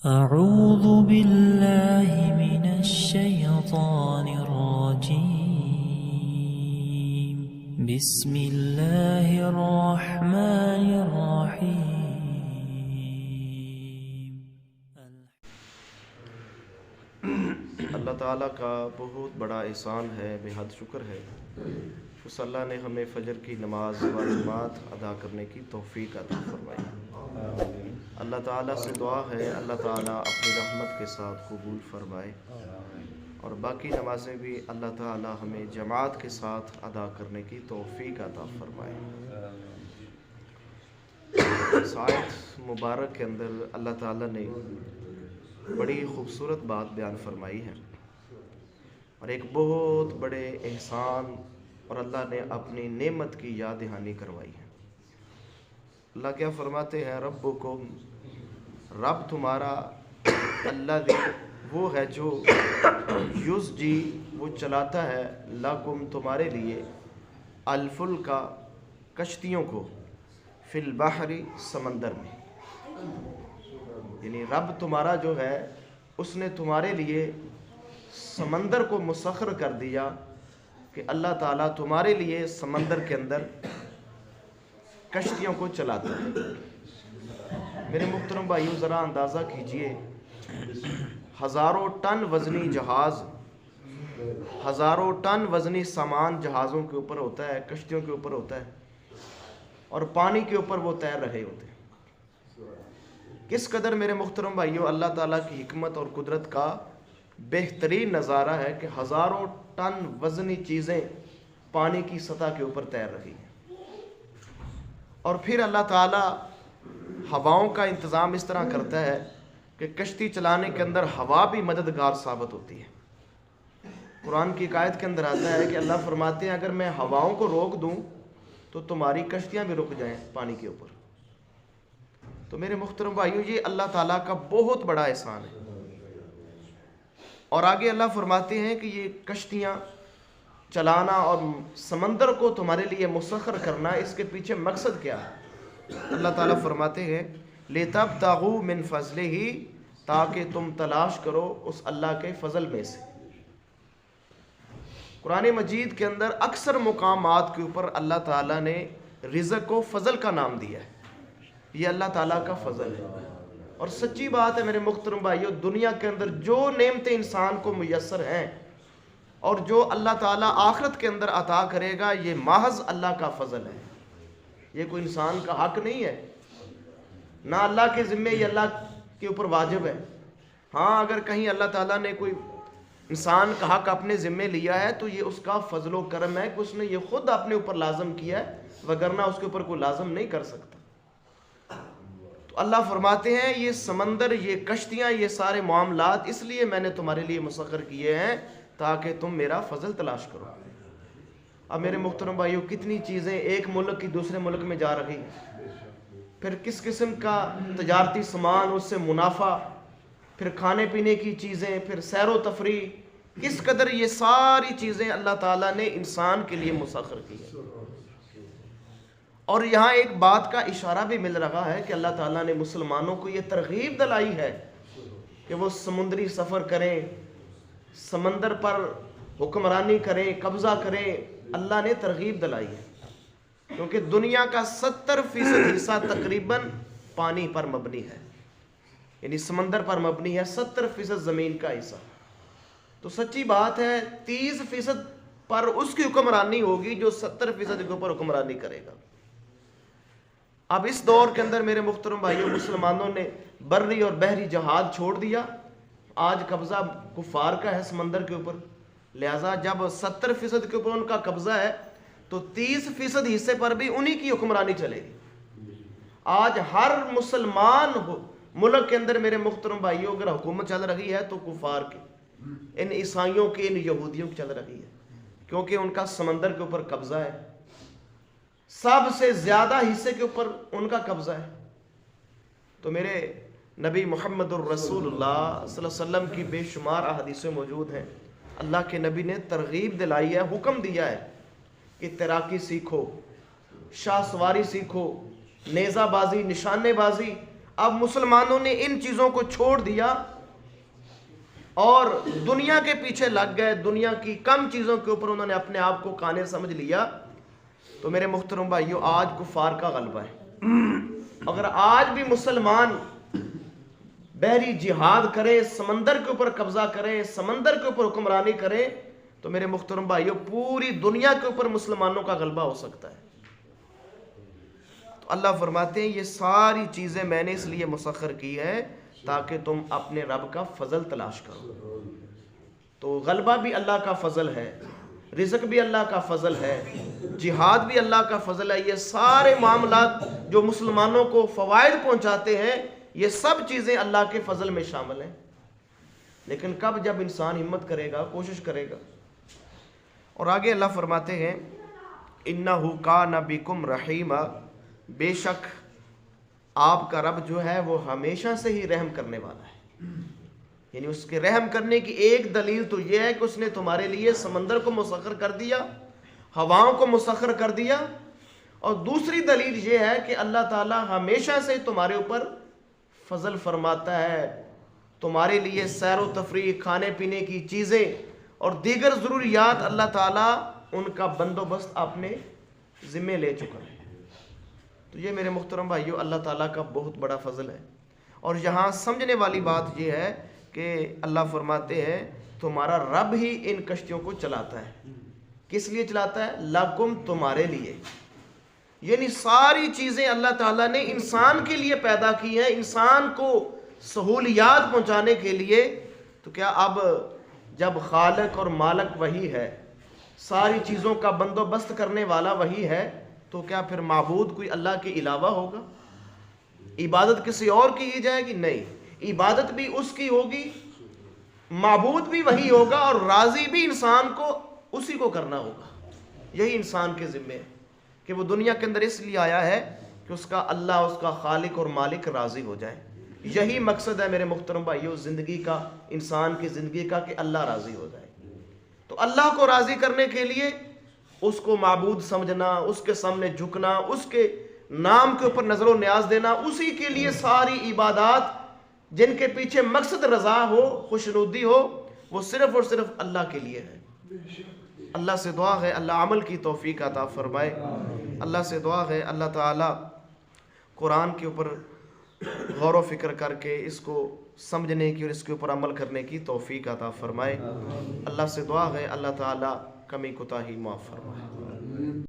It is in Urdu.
أعوذ بالله من الشيطان الرجيم بسم الله الرحمن الرحيم. اللہ تعالیٰ کا بہت بڑا احسان ہے، بے حد شکر ہے۔ اس اللہ نے ہمیں فجر کی نماز باجماعت ادا کرنے کی توفیق عطا فرمائی۔ اللہ تعالیٰ سے دعا ہے اللہ تعالیٰ اپنی رحمت کے ساتھ قبول فرمائے، اور باقی نمازیں بھی اللہ تعالیٰ ہمیں جماعت کے ساتھ ادا کرنے کی توفیق عطا فرمائے۔ اس آیت مبارک کے اندر اللہ تعالیٰ نے بڑی خوبصورت بات بیان فرمائی ہے، اور ایک بہت بڑے احسان اور اللہ نے اپنی نعمت کی یاد دہانی کروائی ہے۔ اللہ کیا فرماتے ہیں؟ ربکم، رب تمہارا، اللہ وہ ہے جو یسجی، وہ چلاتا ہے، لکم تمہارے لیے، الفلک کشتیوں کو، فی البحر سمندر میں۔ یعنی رب تمہارا جو ہے اس نے تمہارے لیے سمندر کو مسخر کر دیا، کہ اللہ تعالیٰ تمہارے لیے سمندر کے اندر کشتیوں کو چلاتا ہے۔ میرے محترم بھائیو، ذرا اندازہ کیجئے، ہزاروں ٹن وزنی جہاز، ہزاروں ٹن وزنی سامان جہازوں کے اوپر ہوتا ہے، کشتیوں کے اوپر ہوتا ہے، اور پانی کے اوپر وہ تیر رہے ہوتے ہیں۔ کس قدر میرے محترم بھائیو اللہ تعالیٰ کی حکمت اور قدرت کا بہترین نظارہ ہے کہ ہزاروں ٹن وزنی چیزیں پانی کی سطح کے اوپر تیر رہی ہیں، اور پھر اللہ تعالیٰ ہواؤں کا انتظام اس طرح کرتا ہے کہ کشتی چلانے کے اندر ہوا بھی مددگار ثابت ہوتی ہے۔ قرآن کی ایک آیت کے اندر آتا ہے کہ اللہ فرماتے ہیں اگر میں ہواؤں کو روک دوں تو تمہاری کشتیاں بھی رک جائیں پانی کے اوپر۔ تو میرے محترم بھائیو، یہ اللہ تعالیٰ کا بہت بڑا احسان ہے۔ اور آگے اللہ فرماتے ہیں کہ یہ کشتیاں چلانا اور سمندر کو تمہارے لیے مسخر کرنا، اس کے پیچھے مقصد کیا ہے؟ اللہ تعالیٰ فرماتے ہیں لِتَبْتَغُوا مِنْ فَضْلِهِ، تاکہ تم تلاش کرو اس اللہ کے فضل میں سے۔ قرآن مجید کے اندر اکثر مقامات کے اوپر اللہ تعالیٰ نے رزق کو فضل کا نام دیا ہے، یہ اللہ تعالیٰ کا فضل ہے۔ اور سچی بات ہے میرے محترم بھائیو، دنیا کے اندر جو نعمتیں انسان کو میسر ہیں اور جو اللہ تعالیٰ آخرت کے اندر عطا کرے گا، یہ محض اللہ کا فضل ہے، یہ کوئی انسان کا حق نہیں ہے، نہ اللہ کے ذمے یہ اللہ کے اوپر واجب ہے۔ ہاں، اگر کہیں اللہ تعالیٰ نے کوئی انسان کا حق اپنے ذمے لیا ہے تو یہ اس کا فضل و کرم ہے کہ اس نے یہ خود اپنے اوپر لازم کیا ہے، وگرنہ اس کے اوپر کوئی لازم نہیں کر سکتا۔ تو اللہ فرماتے ہیں یہ سمندر، یہ کشتیاں، یہ سارے معاملات اس لیے میں نے تمہارے لیے مسخر کیے ہیں تاکہ تم میرا فضل تلاش کرو۔ اب میرے محترم بھائیو، کتنی چیزیں ایک ملک کی دوسرے ملک میں جا رہی ہیں، پھر کس قسم کا تجارتی سامان، اس سے منافع، پھر کھانے پینے کی چیزیں، پھر سیر و تفریح، کس قدر یہ ساری چیزیں اللہ تعالیٰ نے انسان کے لیے مسخر کی ہیں۔ اور یہاں ایک بات کا اشارہ بھی مل رہا ہے کہ اللہ تعالیٰ نے مسلمانوں کو یہ ترغیب دلائی ہے کہ وہ سمندری سفر کریں، سمندر پر حکمرانی کریں، قبضہ کریں۔ اللہ نے ترغیب دلائی ہے، کیونکہ دنیا کا 70% حصہ تقریباً پانی پر مبنی ہے، یعنی سمندر پر مبنی ہے، 70% زمین کا حصہ۔ تو سچی بات ہے 30% پر اس کی حکمرانی ہوگی جو 70% کے اوپر حکمرانی کرے گا۔ اب اس دور کے اندر میرے محترم بھائیوں، مسلمانوں نے بری اور بحری جہاد چھوڑ دیا، آج قبضہ کفار کا ہے سمندر کے اوپر، لہٰذا جب 70% کے اوپر ان کا قبضہ ہے تو 30% حصے پر بھی انہی کی حکمرانی چلے گی۔ آج ہر مسلمان ملک کے اندر میرے محترم بھائیوں اگر حکومت چل رہی ہے تو کفار کی، ان عیسائیوں کی، ان یہودیوں کی چل رہی ہے، کیونکہ ان کا سمندر کے اوپر قبضہ ہے، سب سے زیادہ حصے کے اوپر ان کا قبضہ ہے۔ تو میرے نبی محمد الرسول اللہ صلی اللہ علیہ وسلم کی بے شمار احادیثیں موجود ہیں، اللہ کے نبی نے ترغیب دلائی ہے، حکم دیا ہے کہ تیراکی سیکھو، شاہ سواری سیکھو، نیزہ بازی، نشانے بازی، اب مسلمانوں نے ان چیزوں کو چھوڑ دیا اور دنیا کے پیچھے لگ گئے، دنیا کی کم چیزوں کے اوپر انہوں نے اپنے آپ کو قانع سمجھ لیا، تو میرے محترم بھائیو آج کفار کا غلبہ ہے۔ اگر آج بھی مسلمان بحری جہاد کرے، سمندر کے اوپر قبضہ کرے، سمندر کے اوپر حکمرانی کرے، تو میرے محترم بھائیو پوری دنیا کے اوپر مسلمانوں کا غلبہ ہو سکتا ہے۔ تو اللہ فرماتے ہیں یہ ساری چیزیں میں نے اس لیے مسخر کی ہے تاکہ تم اپنے رب کا فضل تلاش کرو۔ تو غلبہ بھی اللہ کا فضل ہے، رزق بھی اللہ کا فضل ہے، جہاد بھی اللہ کا فضل ہے۔ یہ سارے معاملات جو مسلمانوں کو فوائد پہنچاتے ہیں، یہ سب چیزیں اللہ کے فضل میں شامل ہیں۔ لیکن کب؟ جب انسان ہمت کرے گا، کوشش کرے گا۔ اور آگے اللہ فرماتے ہیں اِنَّهُ كَانَ بِكُمْ رَحِيمًا، بے شک آپ کا رب جو ہے وہ ہمیشہ سے ہی رحم کرنے والا ہے۔ یعنی اس کے رحم کرنے کی ایک دلیل تو یہ ہے کہ اس نے تمہارے لیے سمندر کو مسخر کر دیا، ہواؤں کو مسخر کر دیا، اور دوسری دلیل یہ ہے کہ اللہ تعالیٰ ہمیشہ سے تمہارے اوپر فضل فرماتا ہے، تمہارے لیے سیر و تفریح، کھانے پینے کی چیزیں اور دیگر ضروریات اللہ تعالیٰ ان کا بندوبست اپنے ذمے لے چکا ہے۔ تو یہ میرے محترم بھائیو اللہ تعالیٰ کا بہت بڑا فضل ہے۔ اور یہاں سمجھنے والی بات یہ ہے کہ اللہ فرماتے ہیں تمہارا رب ہی ان کشتیوں کو چلاتا ہے۔ کس لیے چلاتا ہے؟ لَکُم، تمہارے لیے۔ یعنی ساری چیزیں اللہ تعالیٰ نے انسان کے لیے پیدا کی ہیں، انسان کو سہولیات پہنچانے کے لیے۔ تو کیا اب جب خالق اور مالک وہی ہے، ساری چیزوں کا بندوبست کرنے والا وہی ہے، تو کیا پھر معبود کوئی اللہ کے علاوہ ہوگا؟ عبادت کسی اور کی کی جائے گی؟ نہیں، عبادت بھی اس کی ہوگی، معبود بھی وہی ہوگا، اور راضی بھی انسان کو اسی کو کرنا ہوگا۔ یہی انسان کے ذمے ہے کہ وہ دنیا کے اندر اس لیے آیا ہے کہ اس کا اللہ، اس کا خالق اور مالک راضی ہو جائے۔ یہی مقصد ہے میرے محترم بھائیو زندگی کا، انسان کی زندگی کا، کہ اللہ راضی ہو جائے۔ تو اللہ کو راضی کرنے کے لیے اس کو معبود سمجھنا، اس کے سامنے جھکنا، اس کے نام کے اوپر نظر و نیاز دینا، اسی کے لیے ساری عبادات جن کے پیچھے مقصد رضا ہو، خوشنودی ہو، وہ صرف اور صرف اللہ کے لیے ہے۔ اللہ سے دعا ہے اللہ عمل کی توفیق عطا فرمائے۔ اللہ سے دعا ہے اللہ تعالیٰ قرآن کے اوپر غور و فکر کر کے اس کو سمجھنے کی اور اس کے اوپر عمل کرنے کی توفیق عطا فرمائے۔ اللہ سے دعا ہے اللہ تعالیٰ کمی کوتاہی معاف فرمائے۔